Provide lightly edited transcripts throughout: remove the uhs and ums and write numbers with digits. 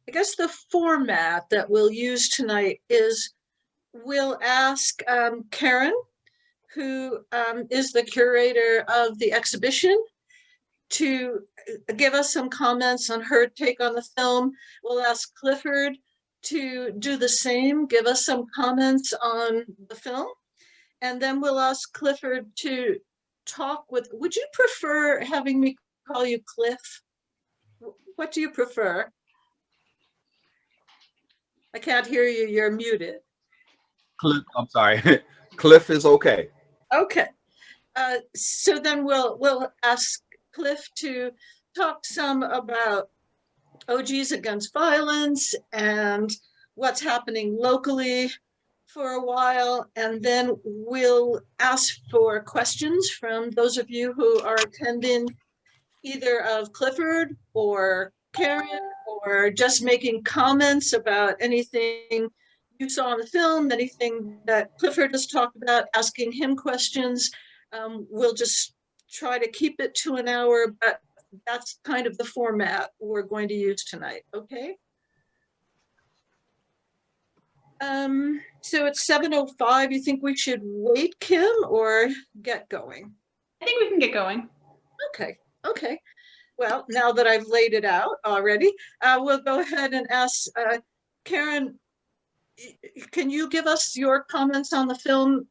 I guess the format that we'll use tonight is we'll ask Karen, who is the curator of the exhibition, to give us some comments on her take on the film. We'll ask Clifford to do the same, give us some comments on the film. And then we'll ask Clifford to talk with, would you prefer having me call you Cliff? What do you prefer? I can't hear you, you're muted. Cliff, I'm sorry. Cliff is okay. Okay. So then we'll ask Cliff to talk some about OGs Against Violence and what's happening locally for a while, and then we'll ask for questions from those of you who are attending, either of Clifford or Karen, or just making comments about anything you saw in the film, anything that Clifford has talked about, asking him questions. We'll just try to keep it to an hour, but that's kind of the format we're going to use tonight, okay? So it's 7:05. You think we should wait, Kim, or get going? I think we can get going. Okay. Well, now that I've laid it out already, we'll go ahead and ask Karen, can you give us your comments on the film?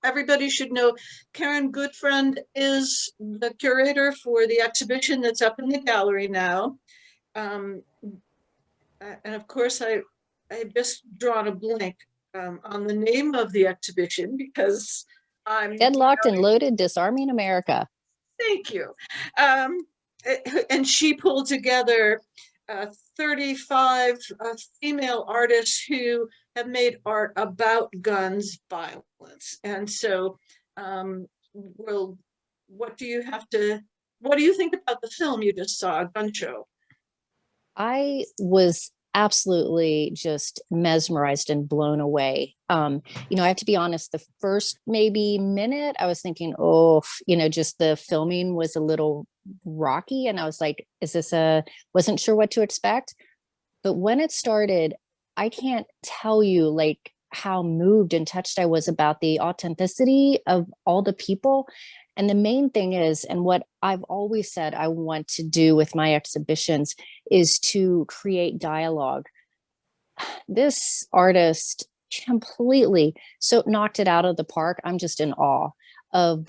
Everybody should know Karen Goodfriend is the curator for the exhibition that's up in the gallery now. And of course, I've just drawn a blank on the name of the exhibition because I'm Deadlocked and Loaded, Disarming America. Thank you. And she pulled together 35 female artists who have made art about guns violence. And so, what do you think about the film you just saw, Gun Show? I was absolutely just mesmerized and blown away. I have to be honest, the first maybe minute I was thinking, just the filming was a little rocky. And I was like, wasn't sure what to expect. But when it started, I can't tell you like how moved and touched I was about the authenticity of all the people. And the main thing is, and what I've always said I want to do with my exhibitions, is to create dialogue. This artist completely knocked it out of the park. I'm just in awe of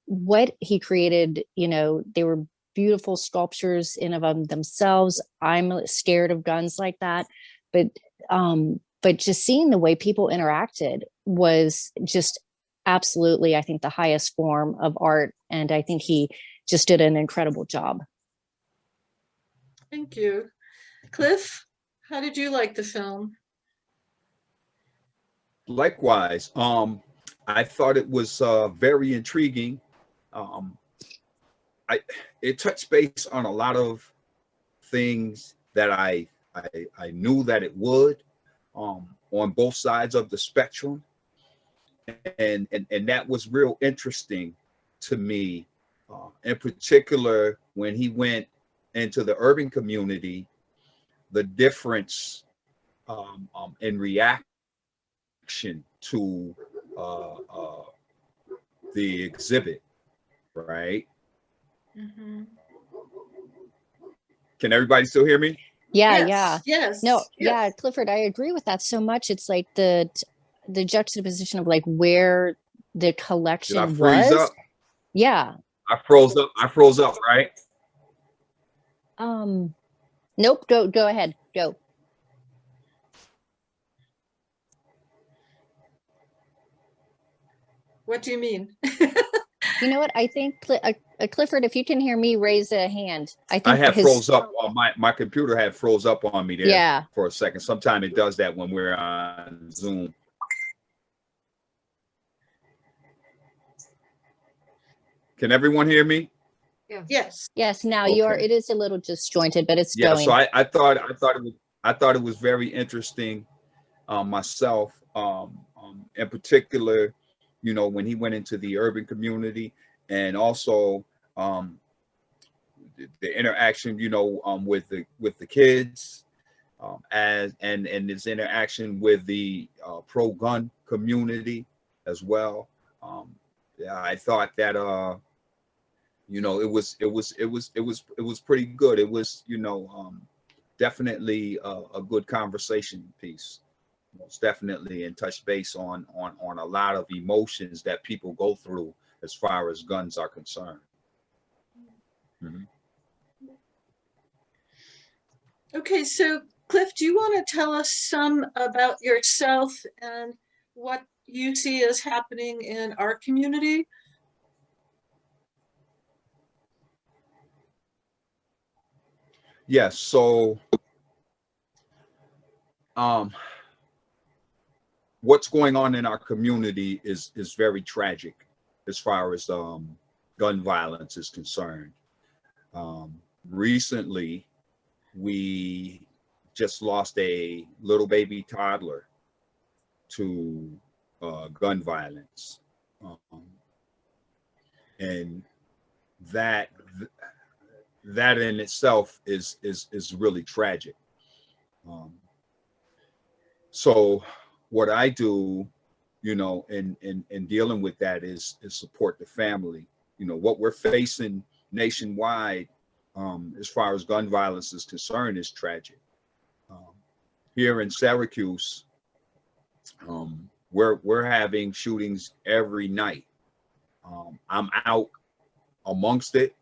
what he created. They were beautiful sculptures in of themselves. I'm scared of guns like that, but just seeing the way people interacted was just absolutely, I think, the highest form of art. And I think he just did an incredible job. Thank you. Cliff, how did you like the film? Likewise, I thought it was very intriguing. It touched base on a lot of things that I knew that it would, on both sides of the spectrum. And that was real interesting to me, in particular when he went into the urban community, the difference in reaction to the exhibit, right? Mm-hmm. Can everybody still hear me? Yes. No, yes. Yeah, Clifford, I agree with that so much. It's like the juxtaposition of like where the collection Did I freeze was. up? Yeah. I froze up, right? Nope. Go ahead. Go. What do you mean? You know what? I think Clifford, if you can hear me, raise a hand. I think I had froze up. My computer had froze up on me there for a second. Sometimes it does that when we're on Zoom. Can everyone hear me? Yeah. Yes. Now Okay. it is a little disjointed, but it's Yeah. going. So I thought it was very interesting myself, in particular, when he went into the urban community, and also the interaction, with the kids, and its interaction with the pro-gun community as well. Yeah, I thought that you know, it was pretty good. It was, you know, definitely a good conversation piece. Most definitely, and touch base on a lot of emotions that people go through as far as guns are concerned. Mhm. Okay, so Cliff, do you want to tell us some about yourself and what you see as happening in our community? Yes. So, um, what's going on in our community is very tragic as far as gun violence is concerned. Recently, we just lost a little baby toddler to gun violence, um, and that that in itself is really tragic. Um, so what I do, you know, in dealing with that is support the family. You know, what we're facing nationwide, as far as gun violence is concerned, is tragic. Um, Here in Syracuse, we're having shootings every night. I'm out amongst it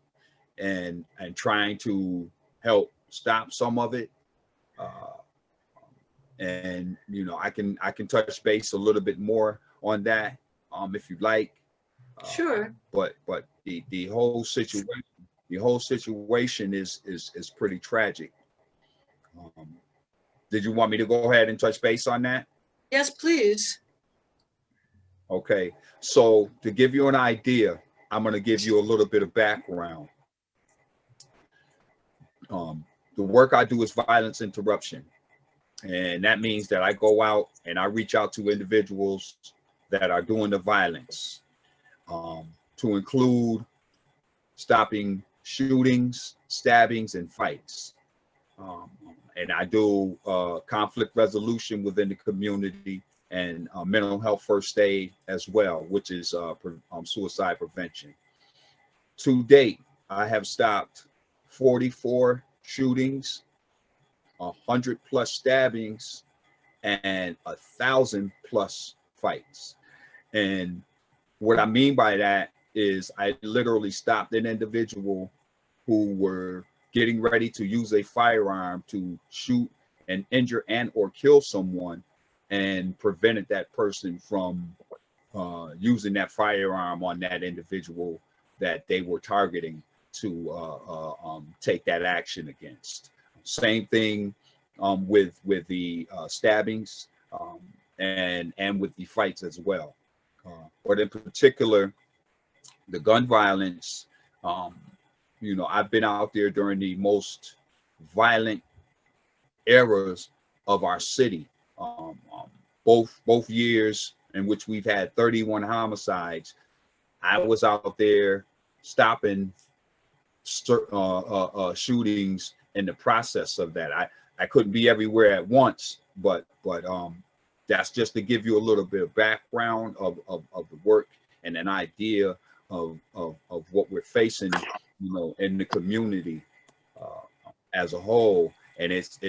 and trying to help stop some of it. Uh, and you know, I can touch base a little bit more on that, if you like. Sure. But the whole situation is pretty tragic. Um, did you want me to go ahead and touch base on that? Yes, please. Okay, so to give you an idea, I'm going to give you a little bit of background. The work I do is violence interruption. And that means that I go out and I reach out to individuals that are doing the violence, to include stopping shootings, stabbings, and fights. And I do conflict resolution within the community and mental health first aid as well, which is suicide prevention. To date, I have stopped 44 shootings, 100+ stabbings, and 1,000+ fights. And what I mean by that is I literally stopped an individual who were getting ready to use a firearm to shoot and injure and or kill someone, and prevented that person from using that firearm on that individual that they were targeting to take that action against. Same thing with the stabbings, and with the fights as well. But in particular, the gun violence, you know, I've been out there during the most violent eras of our city. Both years in which we've had 31 homicides, I was out there stopping shootings in the process of that. I couldn't be everywhere at once, but that's just to give you a little bit of background of the work and an idea of what we're facing, you know, in the community as a whole. And it's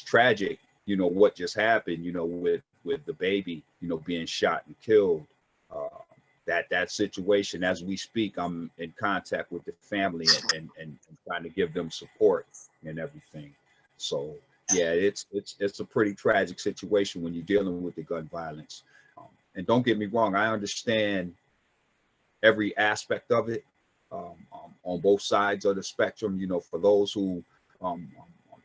tragic, you know, what just happened, you know, with the baby, you know, being shot and killed. That situation, as we speak, I'm in contact with the family and trying to give them support and everything. So yeah, it's a pretty tragic situation when you're dealing with the gun violence. And don't get me wrong, I understand every aspect of it, on both sides of the spectrum. You know, for those who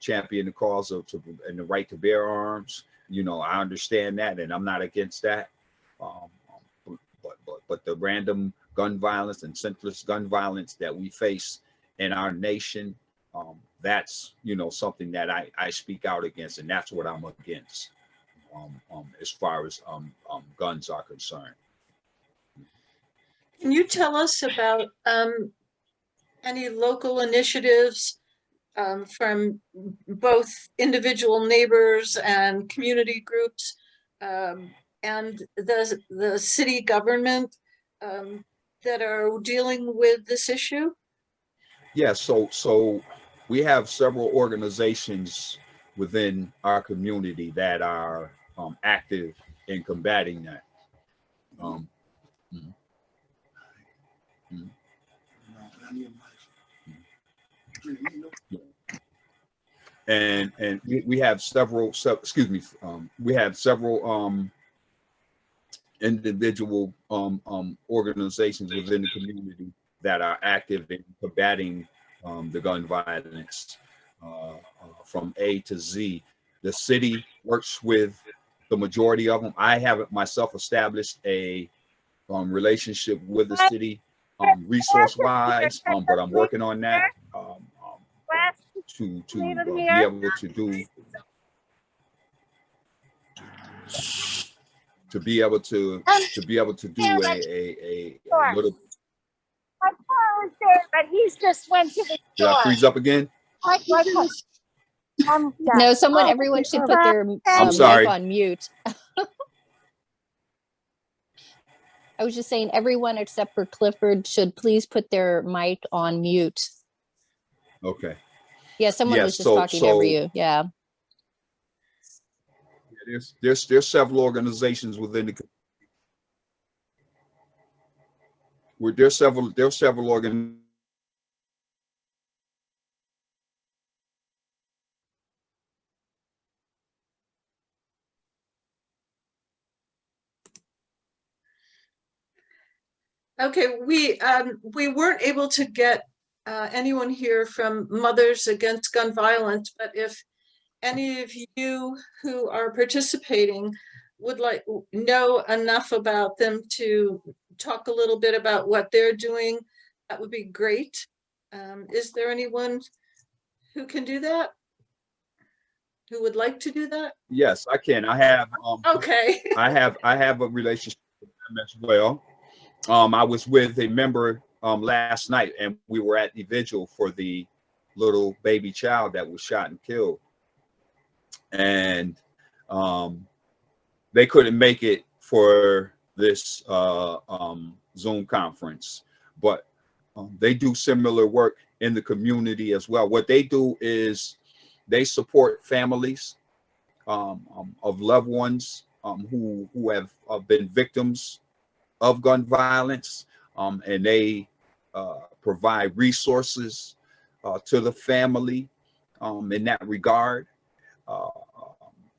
champion the cause of and the right to bear arms, you know, I understand that, and I'm not against that. But the random gun violence and senseless gun violence that we face in our nation, that's, you know, something that I speak out against, and that's what I'm against, as far as guns are concerned. Can you tell us about any local initiatives from both individual neighbors and community groups, and the city government that are dealing with this issue? Yeah, so we have several organizations within our community that are active in combating that. Um, mm, mm, yeah. And we have several, excuse me, we have several individual organizations within the community that are active in combating the gun violence from A to Z. The city works with the majority of them. I haven't myself established a relationship with the city resource wise, but I'm working on that to be able to do a little. My car was there, but he's just went to the Did I freeze up again? No, everyone should put their I'm mic sorry. on mute. I was just saying everyone except for Clifford should please put their mic on mute. Okay. Yeah, someone Yes, was just talking over you. Yeah. There's several organizations within the there's several organizations. Okay, we weren't able to get anyone here from Mothers Against Gun Violence, but if any of you who are participating would like know enough about them to talk a little bit about what they're doing, that would be great. Is there anyone who can do that? Who would like to do that? Yes, I can. I have Okay. I have a relationship with them as well. I was with a member last night, and we were at the vigil for the little baby child that was shot and killed, and they couldn't make it for this Zoom conference, but they do similar work in the community as well. What they do is they support families of loved ones who have been victims of gun violence, and they provide resources to the family in that regard.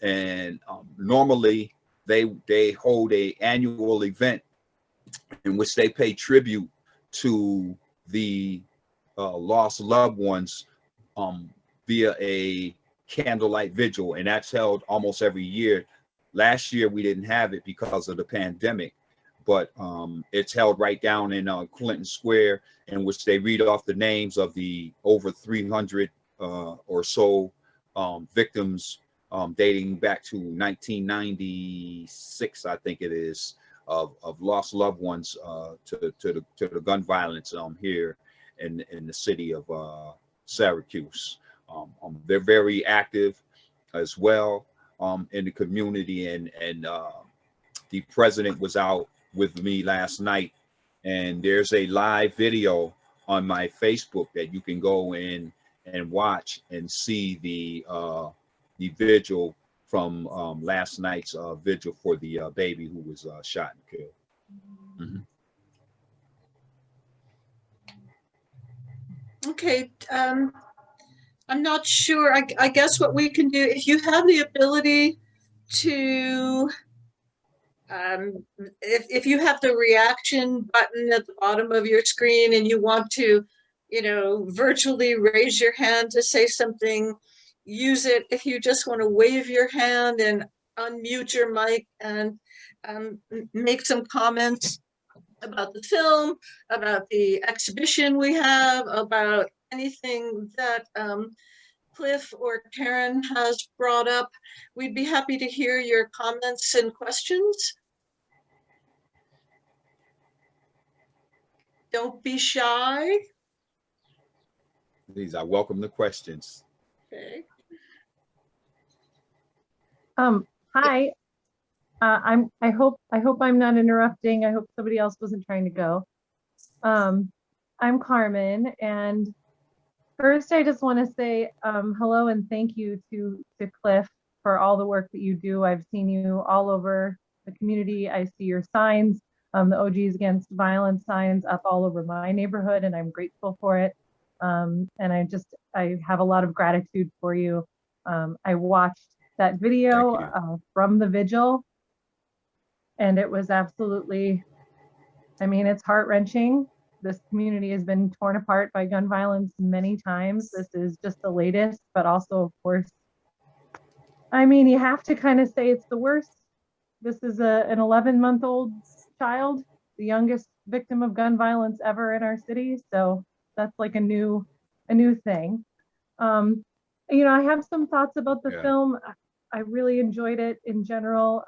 And normally they hold a annual event in which they pay tribute to the lost loved ones via a candlelight vigil, and that's held almost every year. Last year we didn't have it because of the pandemic, but it's held right down in Clinton Square, in which they read off the names of the over 300 or so victims dating back to 1996, I think it is, of lost loved ones to the gun violence here in the city of Syracuse. They're very active as well in the community, and the president was out with me last night, and there's a live video on my Facebook that you can go in and watch and see the vigil from last night's vigil for the baby who was shot and killed. Mm-hmm. Okay, I'm not sure. I guess what we can do, if you have the ability to, if you have the reaction button at the bottom of your screen and you want to, virtually raise your hand to say something, use it. If you just want to wave your hand and unmute your mic and make some comments about the film, about the exhibition we have, about anything that Cliff or Karen has brought up, we'd be happy to hear your comments and questions. Don't be shy. Please, I welcome the questions. Okay. Hi. I hope I'm not interrupting. I hope somebody else wasn't trying to go. I'm Carmen, and first I just want to say hello and thank you to Cliff for all the work that you do. I've seen you all over the community. I see your signs, the OGs Against Violence signs up all over my neighborhood, and I'm grateful for it. And I have a lot of gratitude for you. I watched that video from the vigil, and it was absolutely, I mean, it's heart-wrenching. This community has been torn apart by gun violence many times. This is just the latest, but also, of course, I mean, you have to kind of say it's the worst. This is an 11-month-old child, the youngest victim of gun violence ever in our city. So that's like a new thing. You know, I have some thoughts about the film. I really enjoyed it in general.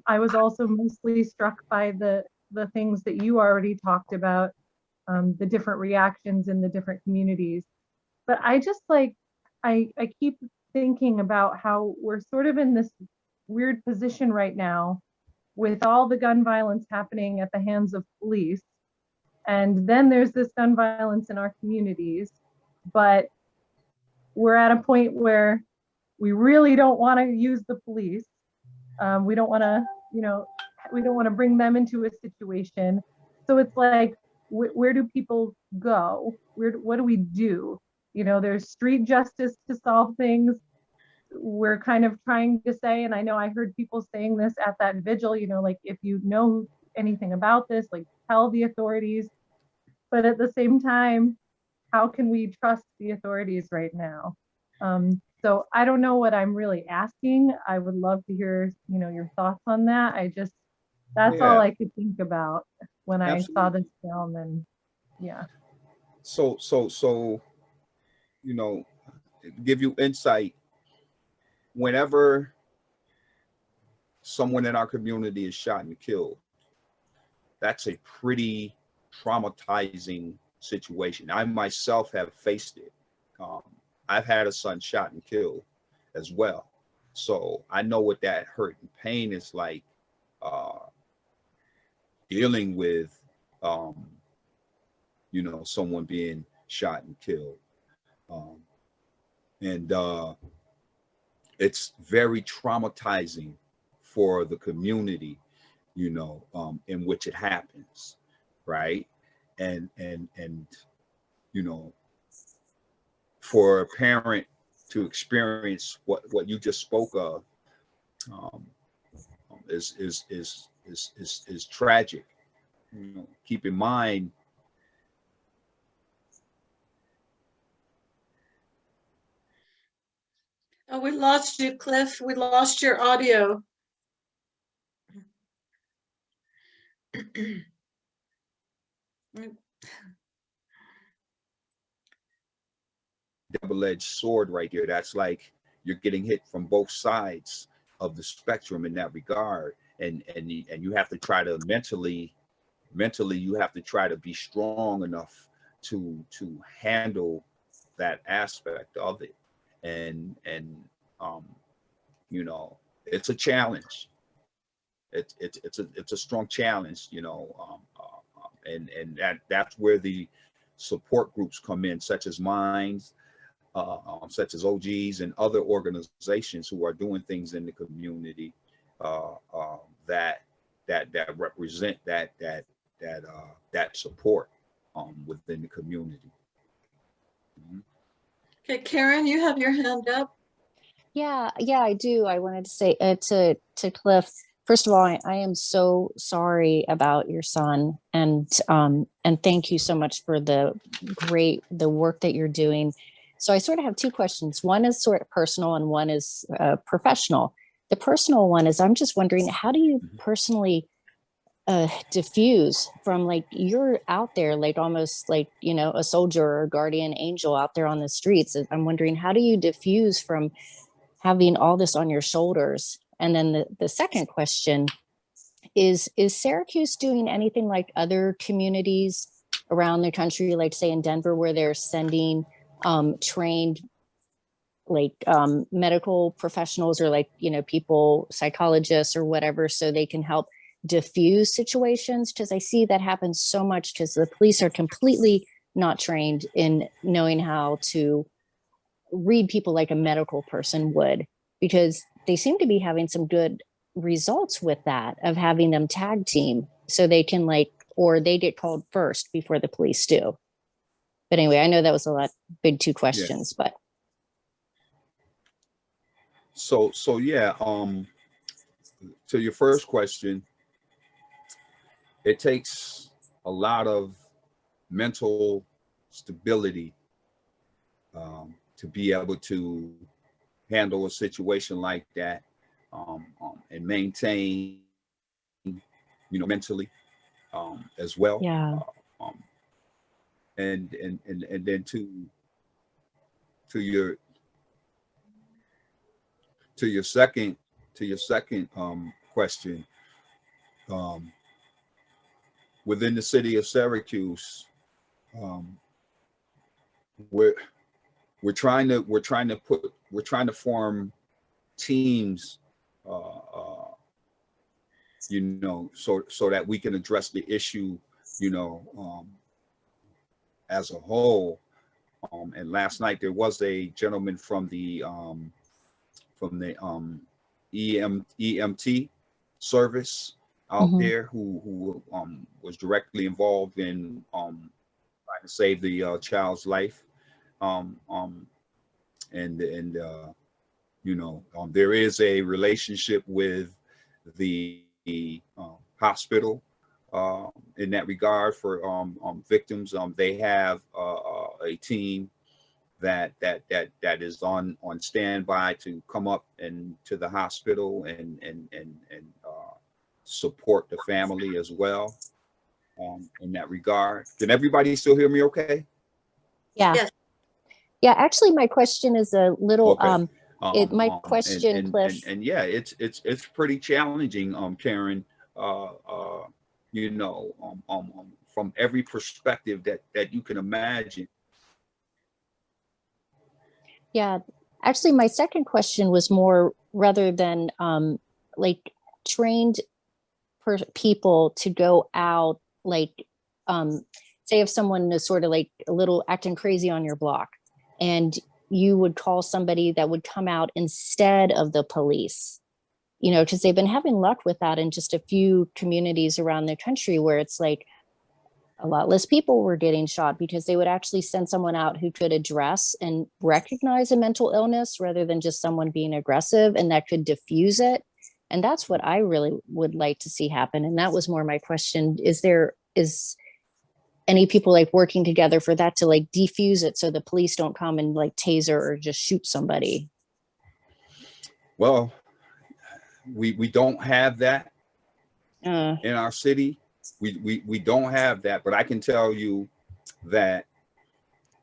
I was also mostly struck by the things that you already talked about, the different reactions in the different communities. But I just like, I keep thinking about how we're sort of in this weird position right now with all the gun violence happening at the hands of police. And then there's this gun violence in our communities, but we're at a point where we really don't want to use the police. We don't want to, you know, we don't want to bring them into a situation. So it's like, where do people go? What do we do? You know, there's street justice to solve things. We're kind of trying to say, and I know I heard people saying this at that vigil, you know, like, if you know anything about this, like, tell the authorities. But at the same time, how can we trust the authorities right now? So I don't know what I'm really asking. I would love to hear, you know, your thoughts on that. That's all I could think about when I saw this film, and yeah. So, you know, give you insight. Whenever someone in our community is shot and killed, that's a pretty traumatizing situation. I myself have faced it. I've had a son shot and killed as well. So I know what that hurt and pain is like, dealing with, you know, someone being shot and killed. It's very traumatizing for the community, you know, in which it happens, right? And you know, for a parent to experience what you just spoke of, is tragic. You know, keep in mind, Oh, we lost you, Cliff. We lost your audio. double-edged sword right here. That's like you're getting hit from both sides of the spectrum in that regard, and you have to try to mentally you have to try to be strong enough to handle that aspect of it, and you know, it's a challenge. It's a strong challenge, you know, and that's where the support groups come in, such as mine, such as OGs and other organizations who are doing things in the community, that represent that support within the community. Mm-hmm. Okay, Karen, you have your hand up. Yeah, I do. I wanted to say to Cliff, first of all, I am so sorry about your son, and thank you so much for the work that you're doing. So I sort of have two questions. One is sort of personal, and one is professional. The personal one is, I'm just wondering, how do you personally diffuse from, like, you're out there like almost like, you know, a soldier or a guardian angel out there on the streets. I'm wondering, how do you diffuse from having all this on your shoulders? And then the second question is Syracuse doing anything like other communities around the country, like say in Denver, where they're sending trained like medical professionals or like, you know, people, psychologists or whatever, so they can help diffuse situations. Because I see that happens so much because the police are completely not trained in knowing how to read people like a medical person would, because they seem to be having some good results with that, of having them tag team so they can like, or they get called first before the police do. But anyway, I know that was a lot, big two questions, but. So yeah, to your first question, it takes a lot of mental stability to be able to handle a situation like that, and maintain, you know, mentally as well. Yeah. And then to your second question, within the city of Syracuse, we're trying to form teams, you know, so that we can address the issue, you know, as a whole. And last night there was a gentleman from the EMT service out there who was directly involved in trying to save the child's life. You know, there is a relationship with the hospital in that regard for victims. They have a team that is on standby to come up and to the hospital and support the family as well in that regard. Can everybody still hear me okay? Yeah. Yes. Yeah, actually my question is a little, Okay. my question, Cliff. And yeah, it's pretty challenging, Karen, you know, from every perspective that you can imagine. Yeah, actually my second question was more rather than like trained people to go out, like say if someone is sort of like a little acting crazy on your block, and you would call somebody that would come out instead of the police, you know, because they've been having luck with that in just a few communities around the country where it's like a lot less people were getting shot because they would actually send someone out who could address and recognize a mental illness rather than just someone being aggressive, and that could diffuse it. And that's what I really would like to see happen. And that was more my question. Is any people like working together for that to like defuse it so the police don't come and like taser or just shoot somebody? Well, we don't have that in our city. We don't have that, but I can tell you that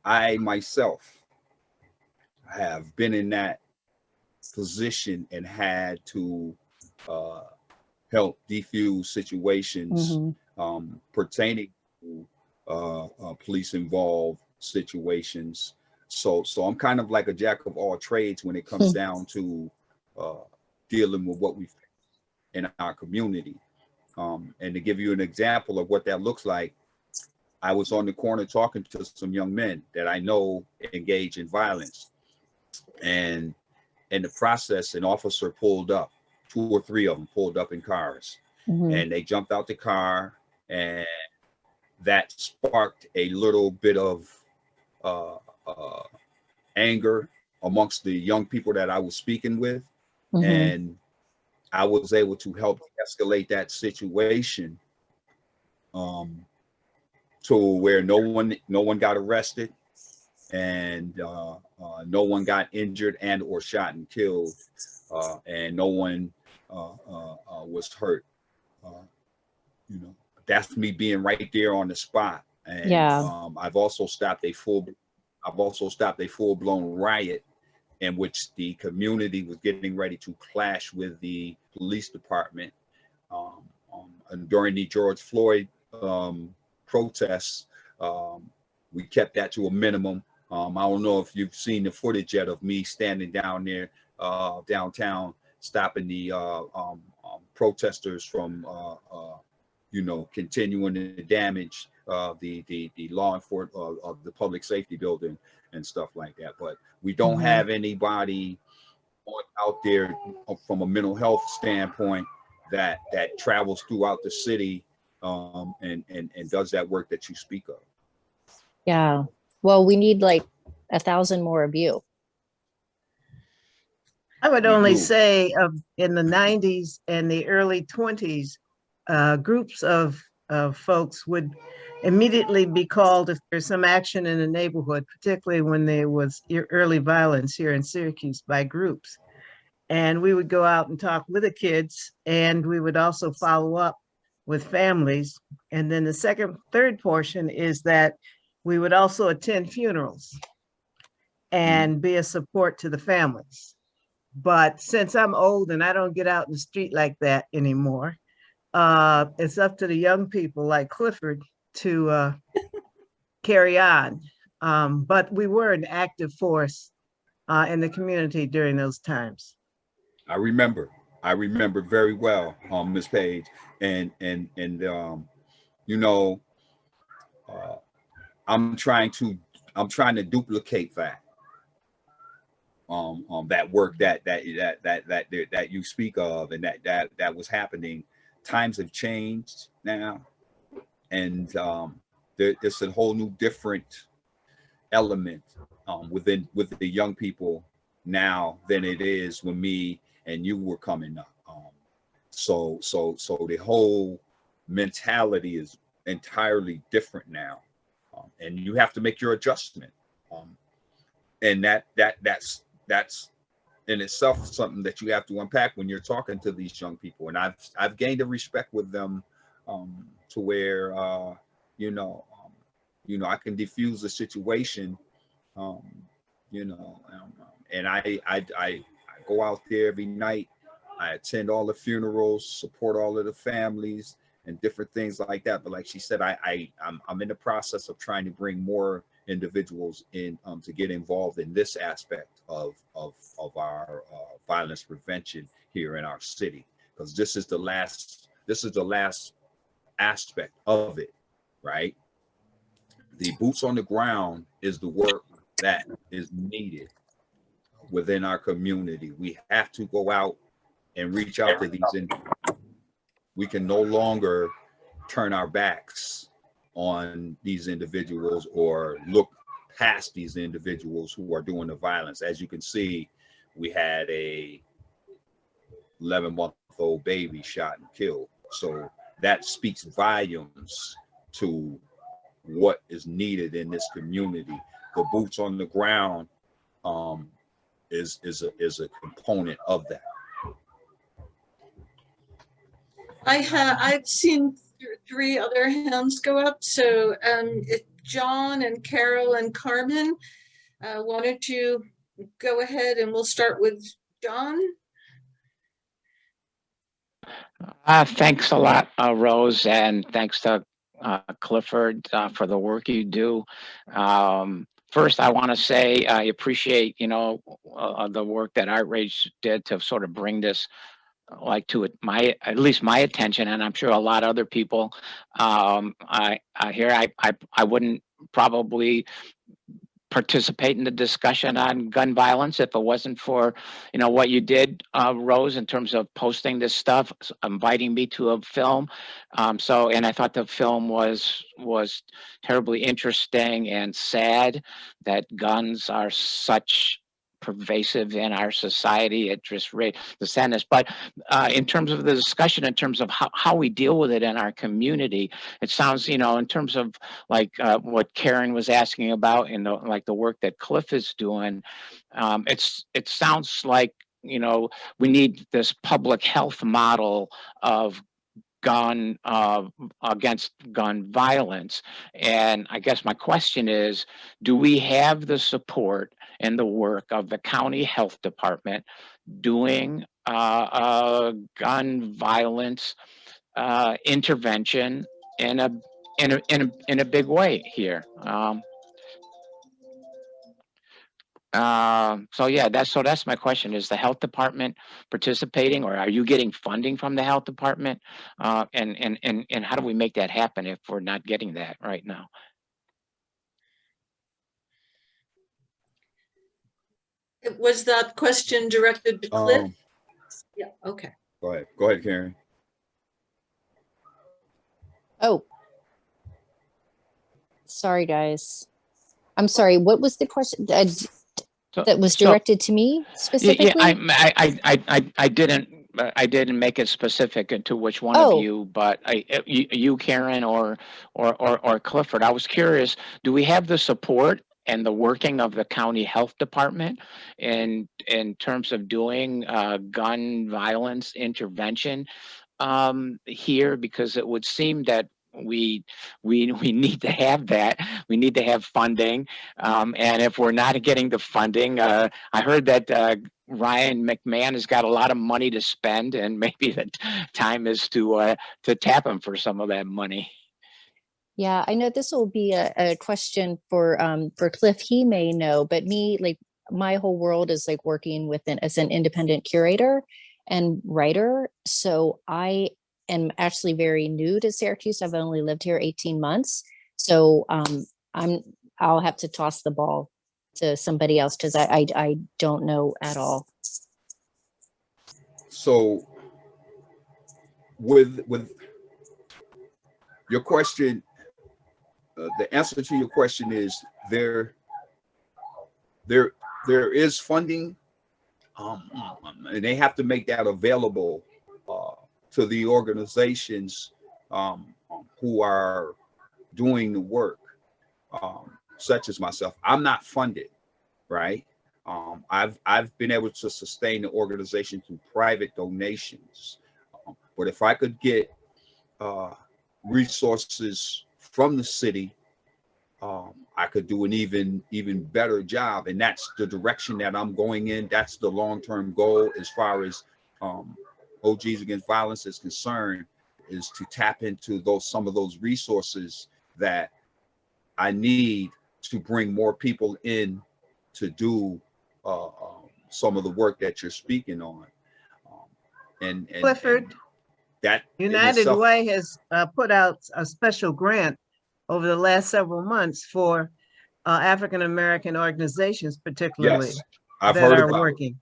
I myself have been in that position and had to help defuse situations pertaining to police involved situations. So I'm kind of like a jack of all trades when it comes down to dealing with what we in our community. And to give you an example of what that looks like, I was on the corner talking to some young men that I know engage in violence. And in the process, an officer pulled up, 2 or 3 of them pulled up in cars, and they jumped out the car, and that sparked a little bit of anger amongst the young people that I was speaking with. And I was able to help escalate that situation to where no one got arrested, and no one got injured and or shot and killed, and no one was hurt. You know, that's me being right there on the spot. And I've also stopped a full-blown riot in which the community was getting ready to clash with the police department. And during the George Floyd protests, we kept that to a minimum. I don't know if you've seen the footage yet of me standing down there downtown, stopping the protesters from continuing to damage the law enforcement of the public safety building and stuff like that. But we don't have anybody out there from a mental health standpoint that travels throughout the city and does that work that you speak of. Yeah. Well, we need like 1,000 more of you. I would We only do. say in the 90s and the early 20s, groups of folks would immediately be called if there's some action in the neighborhood, particularly when there was early violence here in Syracuse by groups. And we would go out and talk with the kids, and we would also follow up with families. And then the third portion is that we would also attend funerals and be a support to the families. But since I'm old and I don't get out in the street like that anymore, it's up to the young people like Clifford to carry on. But we were an active force in the community during those times. I remember very well, Ms. Page, and I'm trying to duplicate that. That work that you speak of, and that was happening. Times have changed now, and there's a whole new different element with the young people now than it is when me and you were coming up. So the whole mentality is entirely different now, and you have to make your adjustment. And that's in itself something that you have to unpack when you're talking to these young people. And I've gained a respect with them to where I can diffuse a situation, and I go out there every night. I attend all the funerals, support all of the families and different things like that. But like she said, I'm in the process of trying to bring more individuals in to get involved in this aspect of our violence prevention here in our city, because this is the last aspect of it, right? The boots on the ground is the work that is needed within our community. We have to go out and reach out to these individuals. We can no longer turn our backs on these individuals or look past these individuals who are doing the violence. As you can see, we had a 11-month-old baby shot and killed. So that speaks volumes to what is needed in this community. The boots on the ground is a component of that. I've seen three other hands go up. So John and Carol and Carmen, why don't you go ahead, and we'll start with John. Thanks a lot, Rose, and thanks to Clifford for the work you do. First, I want to say I appreciate, the work that ArtRage did to sort of bring this to at least my attention, and I'm sure a lot of other people. I wouldn't probably participate in the discussion on gun violence if it wasn't for what you did, Rose, in terms of posting this stuff, inviting me to a film. And I thought the film was terribly interesting and sad that guns are such pervasive in our society. It just raised the sadness. But in terms of the discussion, in terms of how we deal with it in our community, it sounds, in terms of what Karen was asking about and the work that Cliff is doing, it sounds like, we need this public health model of against gun violence. And I guess my question is, do we have the support and the work of the county health department doing gun violence intervention in a big way here? So yeah, that's my question. Is the health department participating, or are you getting funding from the health department? And how do we make that happen if we're not getting that right now? Was that question directed to Cliff? Um, Yeah, okay. go ahead, Karen. Oh, sorry, guys. I'm sorry. What was the question that was directed to me specifically? Yeah, I didn't make it specific to which one of you, but you, Karen, or Clifford. I was curious. Do we have the support and the working of the county health department in terms of doing gun violence intervention here? Because it would seem that we need to have that. We need to have funding, and if we're not getting the funding, I heard that Ryan McMahon has got a lot of money to spend, and maybe the time is to tap him for some of that money. Yeah, I know this will be a question for Cliff. He may know, but me, like my whole world is like working as an independent curator and writer. So I am actually very new to Syracuse. I've only lived here 18 months. So I'll have to toss the ball to somebody else because I don't know at all. So with your question, the answer to your question is there is funding, and they have to make that available to the organizations who are doing the work, such as myself. I'm not funded, right? I've been able to sustain the organization through private donations, but if I could get resources from the city, I could do an even better job, and that's the direction that I'm going in. That's the long-term goal as far as OGs Against Violence is concerned, is to tap into some of those resources that I need to bring more people in to do some of the work that you're speaking on. And Clifford, and that United Way has put out a special grant over the last several months for African-American organizations, particularly, yes, I've that heard are about working.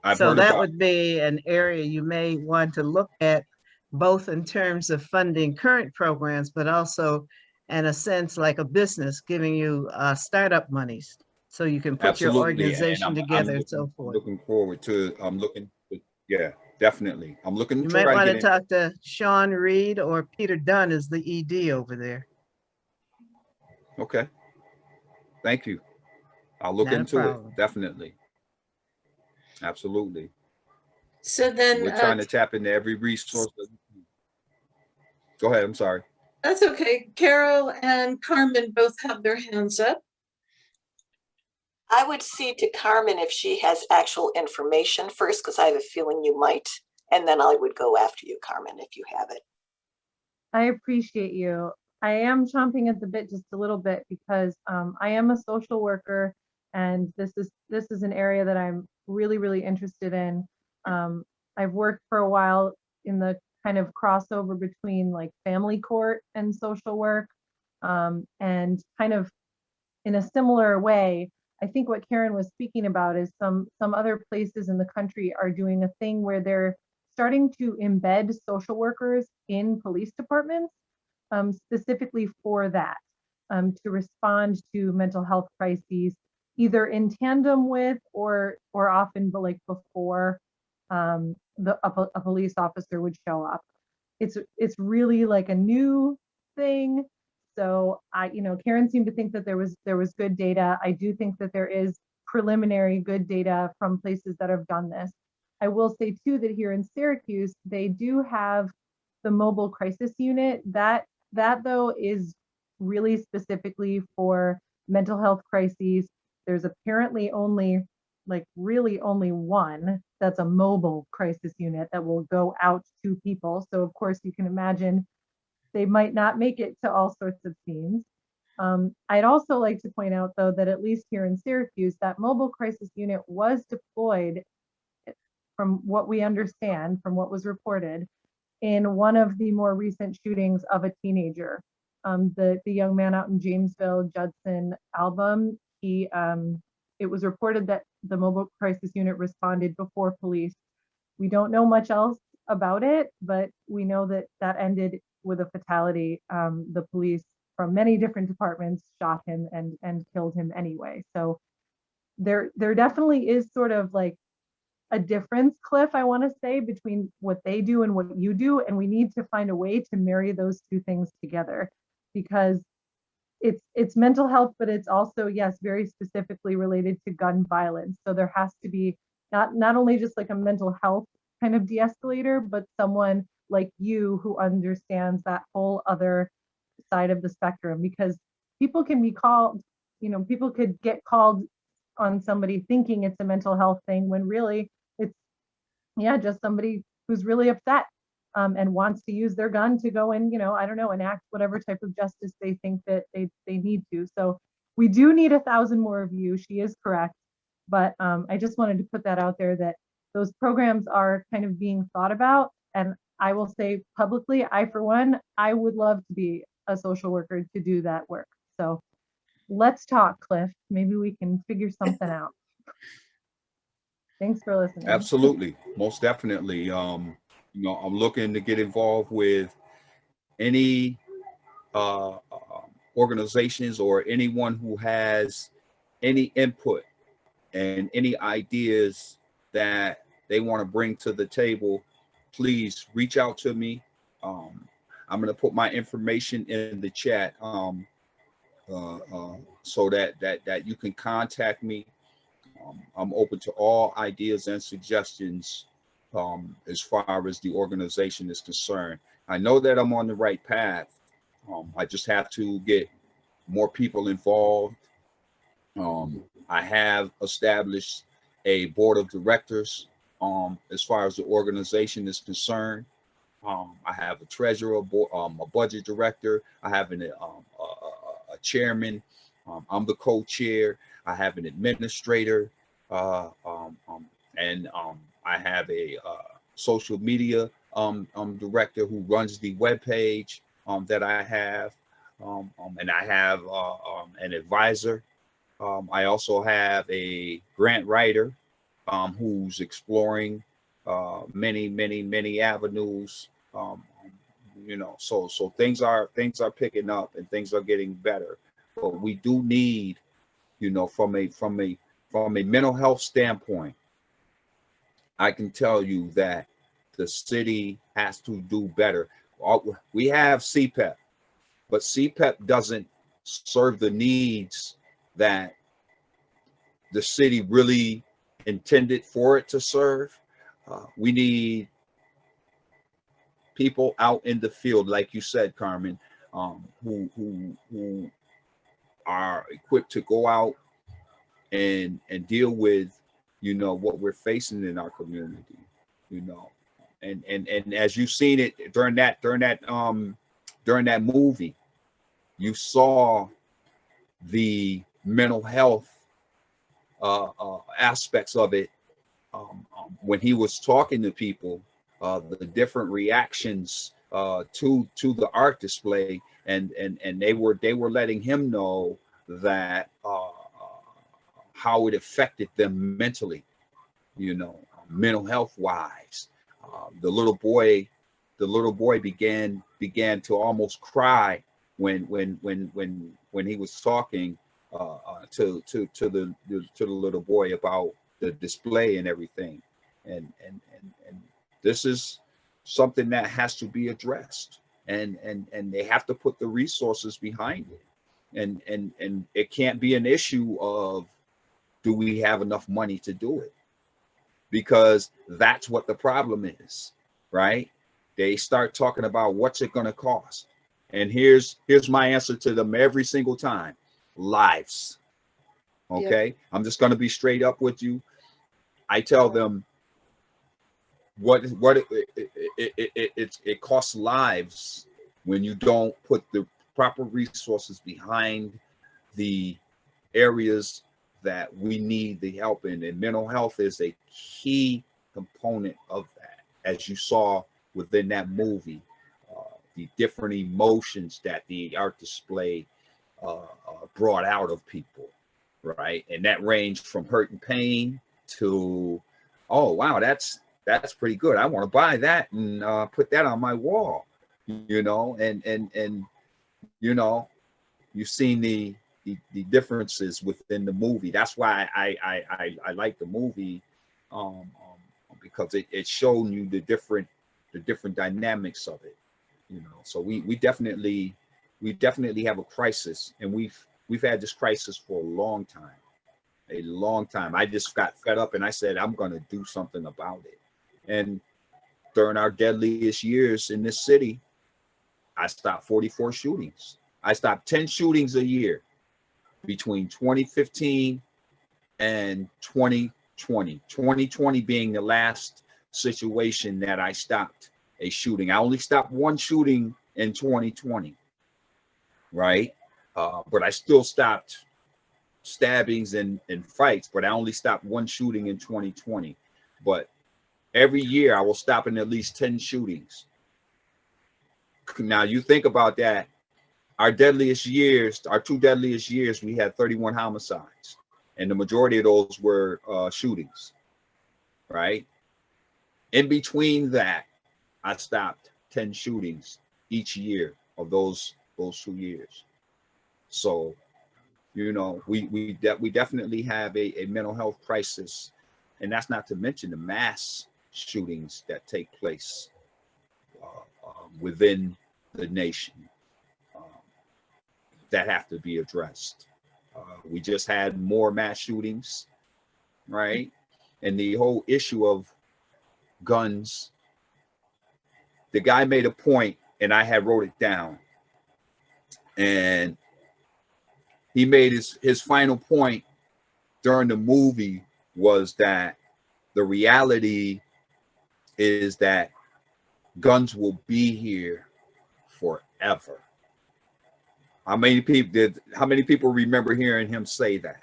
I've So heard that about would be an area you may want to look at, both in terms of funding current programs, but also in a sense like a business giving you startup monies so you can put your organization together and so forth. Looking forward to, yeah, definitely. I'm looking You to might try want to to talk to Sean Reed, or Peter Dunn is the ED over there. Okay. Thank you. I'll look into it. Definitely. Absolutely. So then we're trying to tap into every resource. Go ahead. I'm sorry. That's okay. Carol and Carmen both have their hands up. I would see to Carmen if she has actual information first, because I have a feeling you might. And then I would go after you, Carmen, if you have it. I appreciate you. I am chomping at the bit just a little bit because I am a social worker, and this is an area that I'm really interested in. I've worked for a while in the kind of crossover between like family court and social work, and kind of in a similar way. I think what Karen was speaking about is some other places in the country are doing a thing where they're starting to embed social workers in police departments, specifically for that, to respond to mental health crises, either in tandem with or often like before a police officer would show up. It's really like a new thing. So Karen seemed to think that there was good data. I do think that there is preliminary good data from places that have done this. I will say too that here in Syracuse, they do have the mobile crisis unit. That though is really specifically for mental health crises. There's apparently really only one that's a mobile crisis unit that will go out to people. So of course you can imagine they might not make it to all sorts of scenes. I'd also like to point out, though, that at least here in Syracuse, that mobile crisis unit was deployed, from what we understand, from what was reported, in one of the more recent shootings of a teenager. The young man out in Jamesville, Judson Album, it was reported that the mobile crisis unit responded before police. We don't know much else about it, but we know that that ended with a fatality. The police from many different departments shot him and killed him anyway. So there definitely is sort of like a difference, Cliff, I want to say, between what they do and what you do, and we need to find a way to marry those two things together, because it's mental health, but it's also, yes, very specifically related to gun violence. So there has to be not only just like a mental health kind of de-escalator, but someone like you who understands that whole other side of the spectrum, because people can be called, people could get called on somebody thinking it's a mental health thing when really it's, yeah, just somebody who's really upset and wants to use their gun to go and, I don't know, enact whatever type of justice they think that they need to. So we do need 1,000 more of you. She is correct. But I just wanted to put that out there, that those programs are kind of being thought about. And I will say publicly, for one, I would love to be a social worker to do that work. So let's talk, Cliff. Maybe we can figure something out. Thanks for listening. Absolutely, most definitely. I'm looking to get involved with any organizations or anyone who has any input and any ideas that they want to bring to the table. Please reach out to me. I'm going to put my information in the chat so that you can contact me. I'm open to all ideas and suggestions as far as the organization is concerned. I know that I'm on the right path. I just have to get more people involved. I have established a board of directors as far as the organization is concerned. I have a treasurer, a budget director. I have a chairman. I'm the co-chair. I have an administrator, and I have a social media director who runs the webpage that I have, and I have an advisor. I also have a grant writer who's exploring many avenues. So things are picking up and things are getting better. But we do need, from a mental health standpoint, I can tell you that the city has to do better. We have CPEP, but CPEP doesn't serve the needs that the city really intended for it to serve. We need people out in the field, like you said, Carmen, who are equipped to go out and deal with, what we're facing in our community, and as you've seen it during that movie, you saw the mental health aspects of it when he was talking to people, the different reactions to the art display, and they were letting him know that how it affected them mentally, mental health wise. The little boy began to almost cry when he was talking to the little boy about the display and everything, and this is something that has to be addressed, and they have to put the resources behind it, and it can't be an issue of, do we have enough money to do it? Because that's what the problem is, right? They start talking about what's it going to cost, and here's my answer to them every single time: lives. Okay. Yep. I'm just going to be straight up with you. I tell them it costs lives when you don't put proper resources behind the areas that we need the help in. And mental health is a key component of that. As you saw within that movie, the different emotions that the art display brought out of people, right? And that ranged from hurt and pain to, oh, wow, that's pretty good. I want to buy that and put that on my wall, you know, and you know, you've seen the differences within the movie. That's why I like the movie, because it showed you the different dynamics of it, you know. So we definitely have a crisis, and we've had this crisis for a long time. I just got fed up and I said, I'm going to do something about it. And during our deadliest years in this city, I stopped 44 shootings. I stopped 10 shootings a year between 2015 and 2020. 2020 being the last situation that I stopped a shooting. I only stopped one shooting in 2020, right? But I still stopped stabbings and fights, but I only stopped one shooting in 2020. But every year I will stop in at least 10 shootings. Now you think about that. Our two deadliest years, we had 31 homicides, and the majority of those were shootings, right? In between that, I stopped 10 shootings each year of those 2 years. So, you know, we definitely have a mental health crisis, and that's not to mention the mass shootings that take place within the nation that have to be addressed. We just had more mass shootings, right? And the whole issue of guns, the guy made a point, and I had wrote it down, and he made his final point during the movie was that the reality is that guns will be here forever. How many people remember hearing him say that,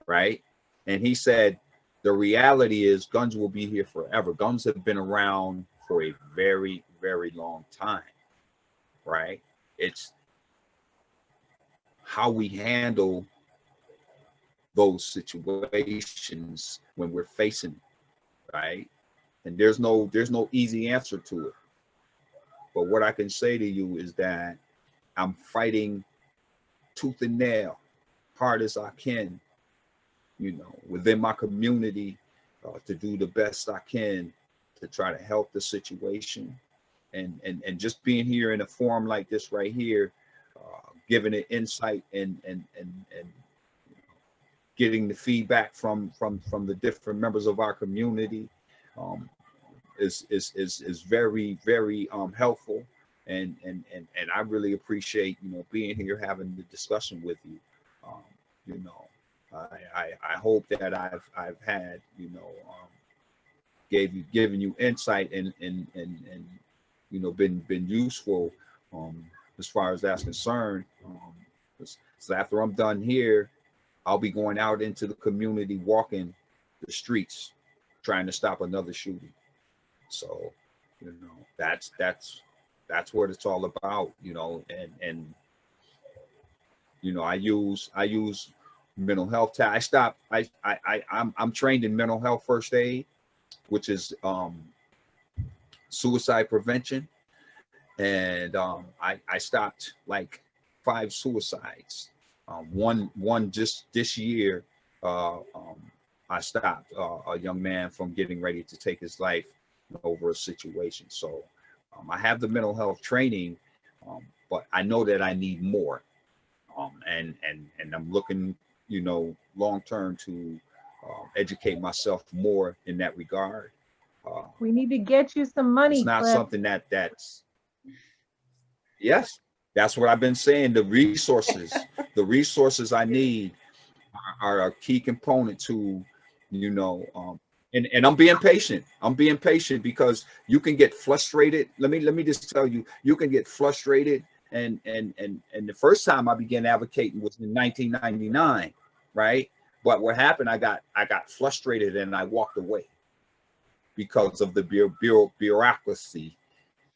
right? And he said, the reality is guns will be here forever. Guns have been around for a very, very long time, right? It's how we handle those situations when we're facing it, right? And there's no easy answer to it. But what I can say to you is that I'm fighting tooth and nail, hard as I can, you know, within my community, to do the best I can to try to help the situation. And just being here in a forum like this right here, giving it insight and getting the feedback from the different members of our community is very, very helpful. And I really appreciate, you know, being here, having the discussion with you. You know, I hope that I've had, you know, given you insight and you know, been useful as far as that's concerned. So after I'm done here, I'll be going out into the community, walking the streets, trying to stop another shooting. So, you know, that's what it's all about, you know. And you know, I use mental health. I'm trained in mental health first aid, which is suicide prevention, and I stopped like 5 suicides. One just this year, I stopped a young man from getting ready to take his life over a situation. So I have the mental health training, but I know that I need more, and I'm looking, you know, long term to educate myself more in that regard. We need to get you some money. It's not Cliff. something that's yes, that's what I've been saying. The resources I need are a key component to, you know, and I'm being patient. I'm being patient because you can get frustrated. Let me just tell you, you can get frustrated And the first time I began advocating was in 1999, right? But what happened, I got frustrated and I walked away because of the bureaucracy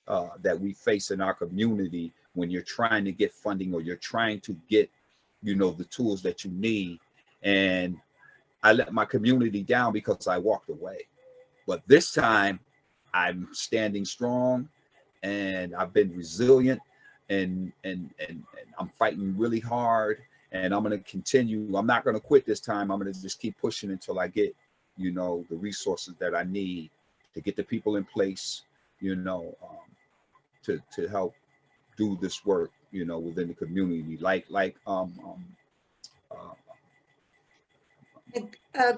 that we face in our community when you're trying to get funding or you're trying to get, you know, the tools that you need. And I let my community down because I walked away. But this time I'm standing strong and I've been resilient and I'm fighting really hard, and I'm going to continue. I'm not going to quit this time. I'm going to just keep pushing until I get, you know, the resources that I need to get the people in place, you know, to help do this work, you know, within the community.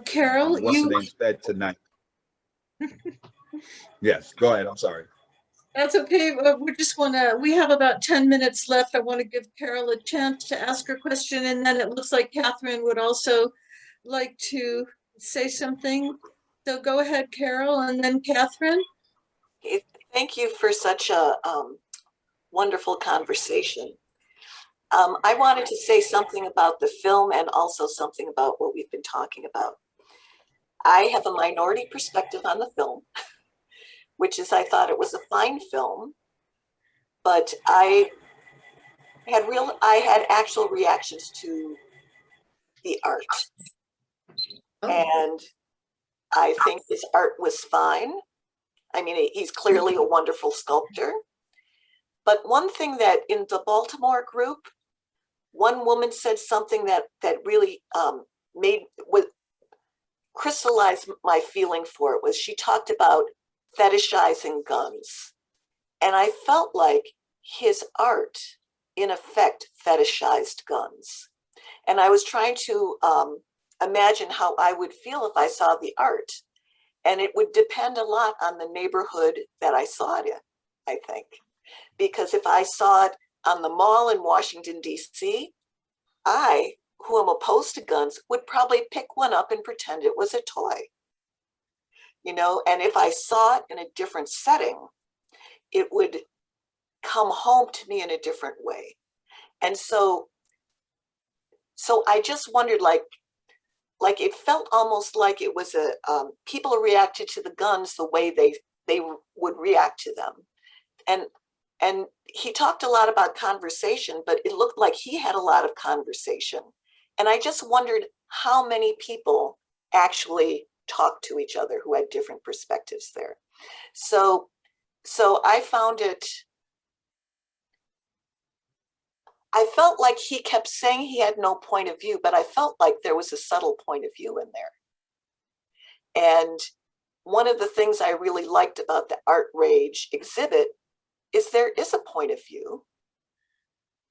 Carol, What's the you, name said tonight? Yes, go ahead. I'm sorry. that's okay. We have about 10 minutes left. I want to give Carol a chance to ask her question. And then it looks like Catherine would also like to say something. So go ahead, Carol, and then Catherine. Thank you for such a wonderful conversation. I wanted to say something about the film and also something about what we've been talking about. I have a minority perspective on the film, which is I thought it was a fine film, but I had actual reactions to the art. Oh. And I think his art was fine. I mean, he's clearly a wonderful sculptor. But one thing that in the Baltimore group, one woman said something that really crystallized my feeling for it. Was she talked about fetishizing guns. And I felt like his art, in effect, fetishized guns. And I was trying to imagine how I would feel if I saw the art. And it would depend a lot on the neighborhood that I saw it in, I think. Because if I saw it on the mall in Washington, D.C., I, who am opposed to guns, would probably pick one up and pretend it was a toy. You know, and if I saw it in a different setting, it would come home to me in a different way. And so I just wondered, like it felt almost like it was people reacted to the guns the way they would react to them. And he talked a lot about conversation, but it looked like he had a lot of conversation. And I just wondered how many people actually talked to each other who had different perspectives there. So I found it, I felt like he kept saying he had no point of view, but I felt like there was a subtle point of view in there. And one of the things I really liked about the ArtRage exhibit is there is a point of view,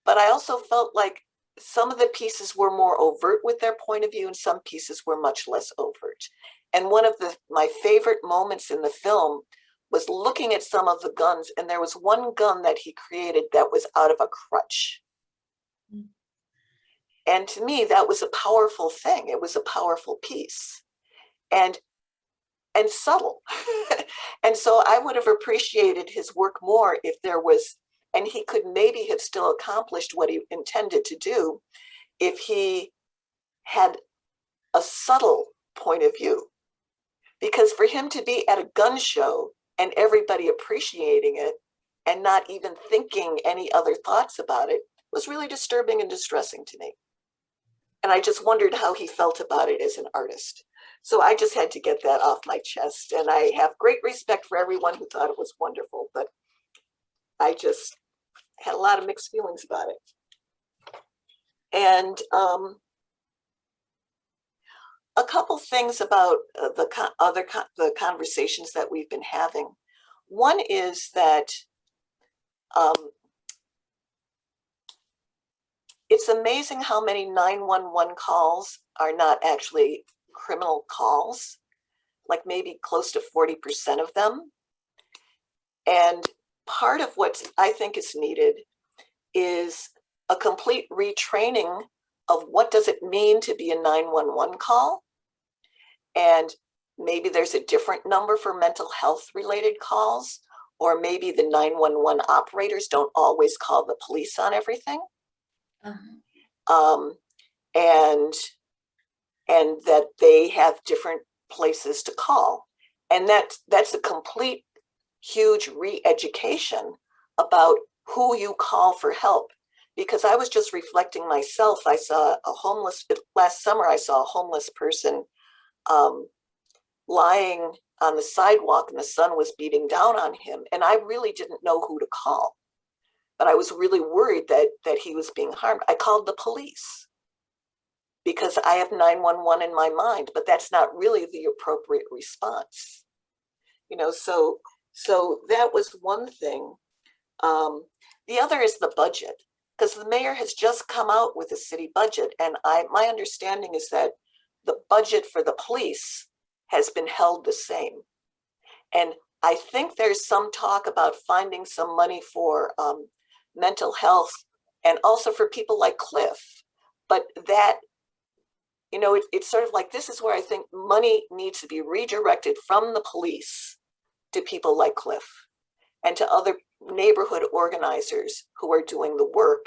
but I also felt like some of the pieces were more overt with their point of view and some pieces were much less overt. And one of my favorite moments in the film was looking at some of the guns, and there was one gun that he created that was out of a crutch. And to me, that was a powerful thing. It was a powerful piece and subtle. And so I would have appreciated his work more if there was, and he could maybe have still accomplished what he intended to do if he had a subtle point of view. Because for him to be at a gun show and everybody appreciating it and not even thinking any other thoughts about it was really disturbing and distressing to me. And I just wondered how he felt about it as an artist. So I just had to get that off my chest. And I have great respect for everyone who thought it was wonderful, but I just had a lot of mixed feelings about it. And a couple things about the conversations that we've been having. One is that it's amazing how many 911 calls are not actually criminal calls, like maybe close to 40% of them. And part of what I think is needed is a complete retraining of what does it mean to be a 911 call. And maybe there's a different number for mental health related calls, or maybe the 911 operators don't always call the police on everything. And that they have different places to call. And that's a complete, huge re-education about who you call for help. Because I was just reflecting myself. I saw last summer, I saw a homeless person lying on the sidewalk and the sun was beating down on him. And I really didn't know who to call. But I was really worried that he was being harmed. I called the police because I have 911 in my mind, but that's not really the appropriate response. You know, so that was one thing. The other is the budget, because the mayor has just come out with a city budget, and my understanding is that the budget for the police has been held the same. And I think there's some talk about finding some money for mental health and also for people like Cliff. But that, you know, it's sort of like, this is where I think money needs to be redirected from the police to people like Cliff and to other neighborhood organizers who are doing the work,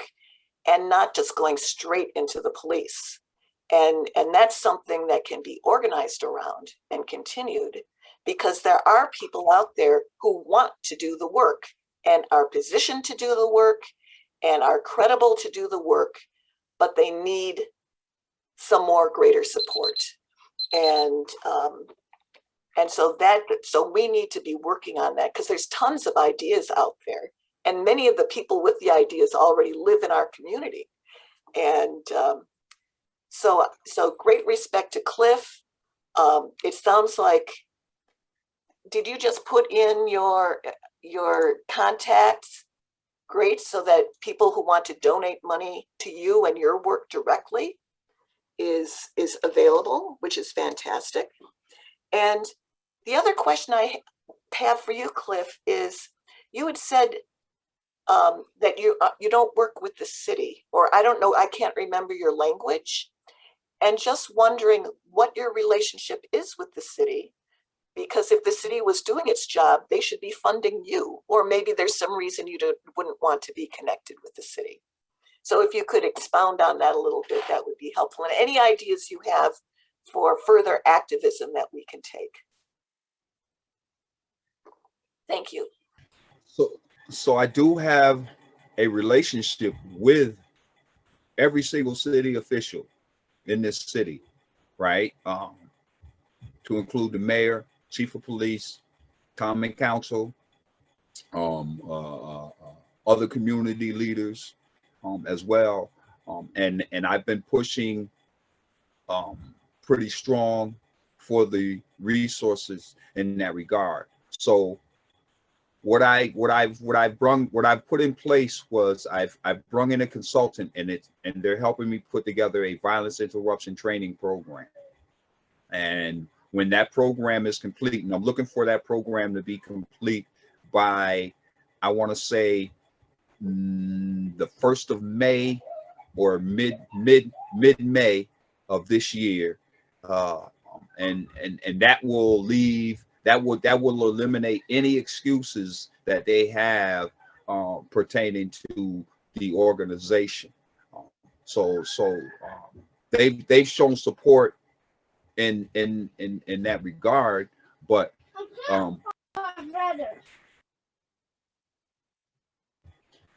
and not just going straight into the police. And that's something that can be organized around and continued, because there are people out there who want to do the work and are positioned to do the work and are credible to do the work, but they need some more greater support. And so we need to be working on that, because there's tons of ideas out there, and many of the people with the ideas already live in our community. And so great respect to Cliff. It sounds like, did you just put in your contacts? Great, so that people who want to donate money to you and your work directly is available, which is fantastic. And the other question I have for you, Cliff, is you had said that you don't work with the city, or I don't know, I can't remember your language, and just wondering what your relationship is with the city, because if the city was doing its job, they should be funding you, or maybe there's some reason you wouldn't want to be connected with the city. So if you could expound on that a little bit, that would be helpful. And any ideas you have for further activism that we can take. Thank you. So I do have a relationship with every single city official in this city, right? To include the mayor, chief of police, common council, other community leaders as well. And I've been pushing pretty strong for the resources in that regard. So what I've put in place was I've brung in a consultant, and they're helping me put together a violence interruption training program. And when that program is complete, and I'm looking for that program to be complete by, I want to say, the 1st of May or mid-May of this year, and that will eliminate any excuses that they have pertaining to the organization. So they've shown support in that regard, but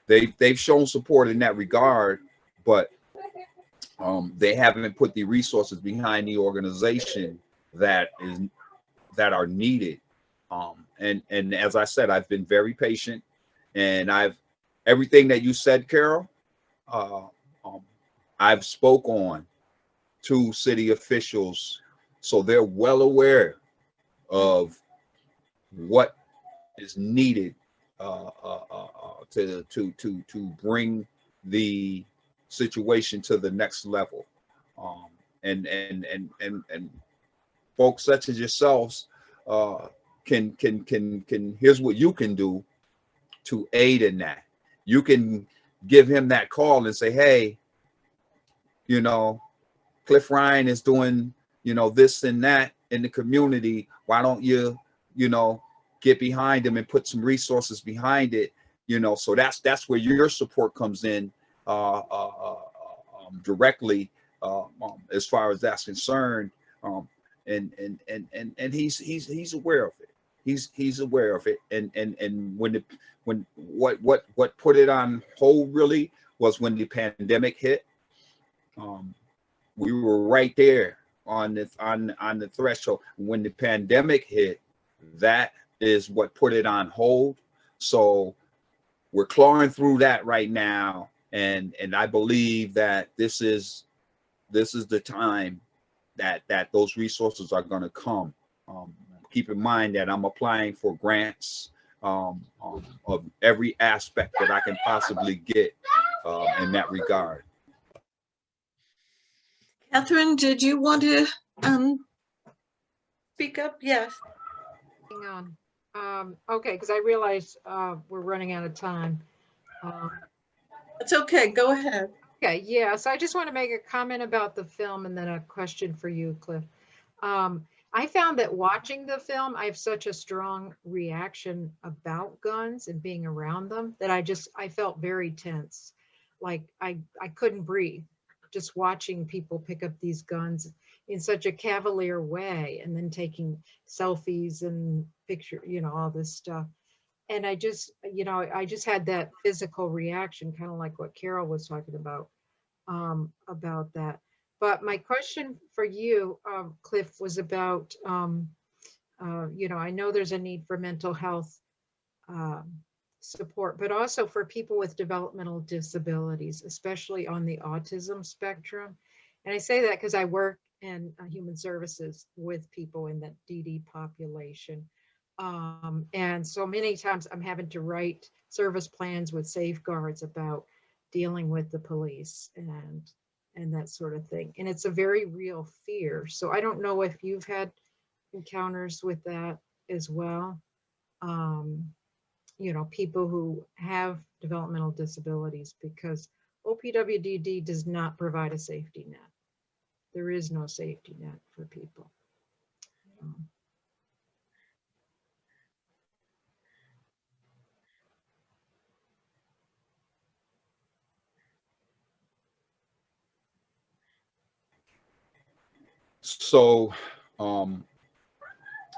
they've shown support in that regard, but they haven't put the resources behind the organization that are needed. And as I said, I've been very patient, and everything that you said, Carol, I've spoke on to city officials, so they're well aware of what is needed to bring the situation to the next level. And folks such as yourselves can here's what you can do to aid in that. You can give him that call and say, hey, you know, Cliff Ryan is doing, you know, this and that in the community. Why don't you, you know, get behind them and put some resources behind it, you know. So that's where your support comes in directly, as far as that's concerned. And he's aware of it. He's aware of it. And when what put it on hold really was when the pandemic hit. We were right there on the threshold. When the pandemic hit, that is what put it on hold. So we're clawing through that right now, and I believe that this is the time that those resources are going to come. Keep in mind that I'm applying for grants of every aspect that I can possibly get in that regard. Catherine, did you want to speak up? Yes. Hang on. Okay, because I realize we're running out of time. It's okay. Go ahead. Okay, yeah. So I just want to make a comment about the film and then a question for you, Cliff. I found that watching the film, I have such a strong reaction about guns and being around them that I felt very tense. Like I couldn't breathe just watching people pick up these guns in such a cavalier way and then taking selfies and picture, you know, all this stuff. And I just had that physical reaction, kind of like what Carol was talking about that. But my question for you, Cliff, was about, you know, I know there's a need for mental health support, but also for people with developmental disabilities, especially on the autism spectrum. And I say that because I work in human services with people in that DD population. And so many times I'm having to write service plans with safeguards about dealing with the police and that sort of thing. And it's a very real fear. So I don't know if you've had encounters with that as well. You know, people who have developmental disabilities, because OPWDD does not provide a safety net. There is no safety net for people. So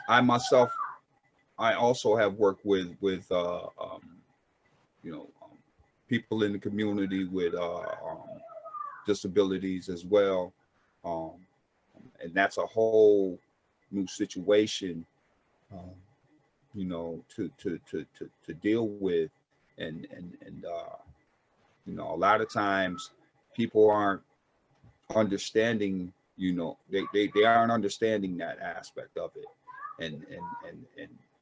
I also have worked with you know, people in the community with disabilities as well, and that's a whole new situation, you know, to deal with, and you know, a lot of times people aren't understanding, you know, they aren't understanding that aspect of it. And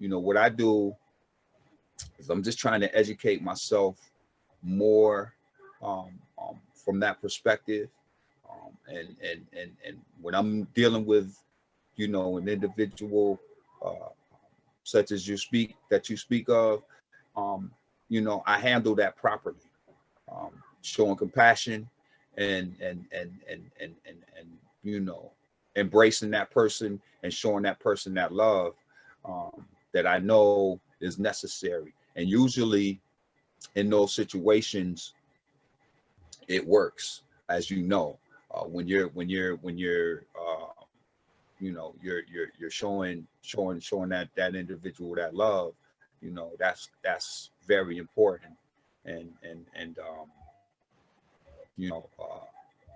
you know, what I do is I'm just trying to educate myself more from that perspective. And when I'm dealing with, you know, an individual such as you speak of, you know, I handle that properly, showing compassion and you know, embracing that person and showing that person that love that I know is necessary. And usually in those situations, it works, as you know, when you're you know, you're showing that individual that love, you know, that's very important. And you know,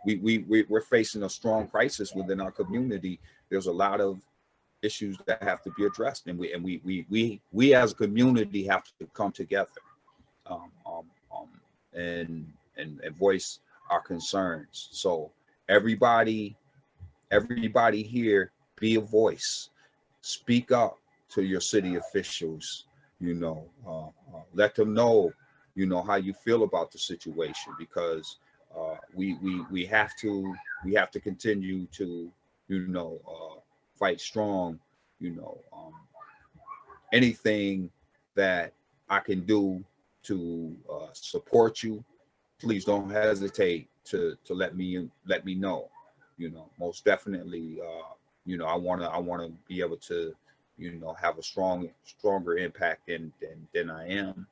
we're facing a strong crisis within our community. There's a lot of issues that have to be addressed, and we as a community have to come together and voice our concerns. So everybody here, be a voice, speak up to your city officials, you know, let them know, you know, how you feel about the situation, because we have to continue to, you know, fight strong, you know. Anything that I can do to support you, please don't hesitate to let me know. You know, most definitely, you know, I wanna be able to have a stronger impact than I am.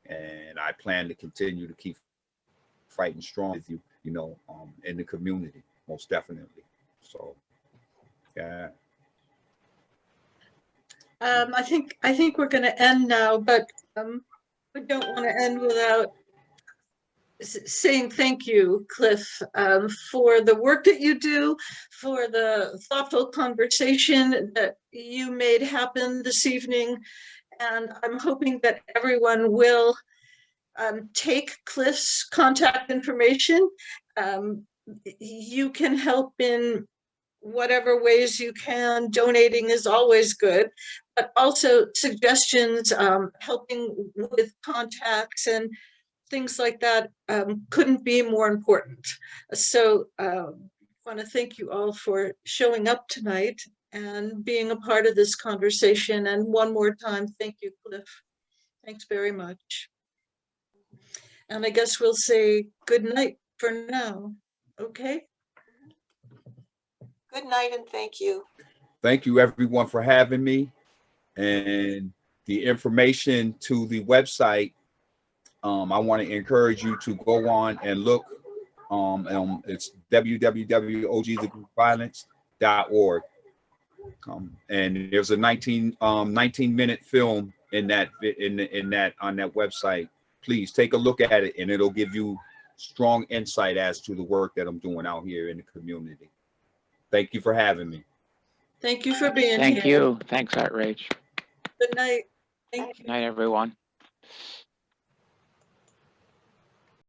And I plan to continue to keep fighting strong with you, in the community, most definitely. So, yeah. I think we're going to end now, but we don't want to end without saying thank you, Cliff, for the work that you do, for the thoughtful conversation that you made happen this evening. And I'm hoping that everyone will take Cliff's contact information. You can help in whatever ways you can. Donating is always good, but also suggestions, helping with contacts and things like that couldn't be more important. So I want to thank you all for showing up tonight and being a part of this conversation. And one more time, thank you, Cliff. Thanks very much. And I guess we'll say good night for now. Okay. Good night and thank you. Thank you everyone for having me. And the information to the website, I want to encourage you to go on and look. It's www.ogsagainstviolence.org. And there's a 19-minute film in that on that website. Please take a look at it, and it'll give you strong insight as to the work that I'm doing out here in the community. Thank you for having me. Thank you for being here. Thank you. Thanks, ArtRage. Good night. Thank you. Good night, everyone.